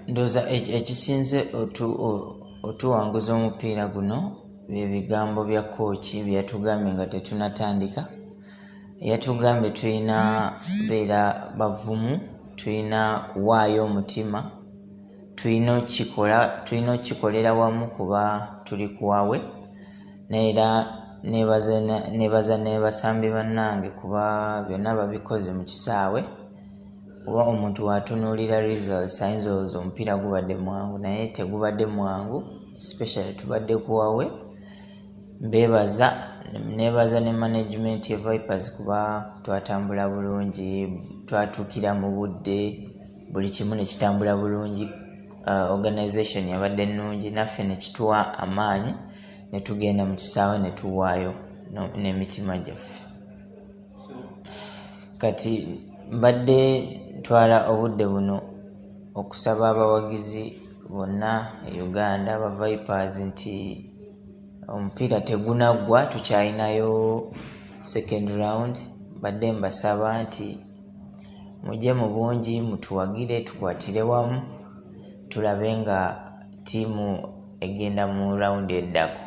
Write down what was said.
Ndoza ekisinze otuwanguza omupiira guno bye bigambo bya kooki byatugambye nga tetunatandika. Yatugambye tulina beera bavumu, tulina kuwaayo omutima, tulina okikolera wamu kuba tuli kuwawe, neera nebaza nebasambi bannange kuba byonna babikoze mu kisaawe. Kuba omuntu watunuulira results ayinza olowooza omupiira gubadde mwangu, naye tegubadde mwangu, especially tubadde kuwawe. Nebaza ne management ya Vipers kuba twatambula bulungi, twatuukira mu budde, buli kimu ne kitambula bulungi. Organization yabadde nnungi, naffe ne kituwa amaanyi ne tugenda mu kisaawe ne tuwaayo n'emitima gyaffe. Kati mbadde ntwala obudde buno okusaba abawagizi bonna e Uganda aba Vipers nti omupiira tegunaggwa, tukyalinayo second round. Badde mbasaba nti mujje mu bungi mutuwagire, tukwatire wamu, tulabe nga ttiimu egenda mu round eddako.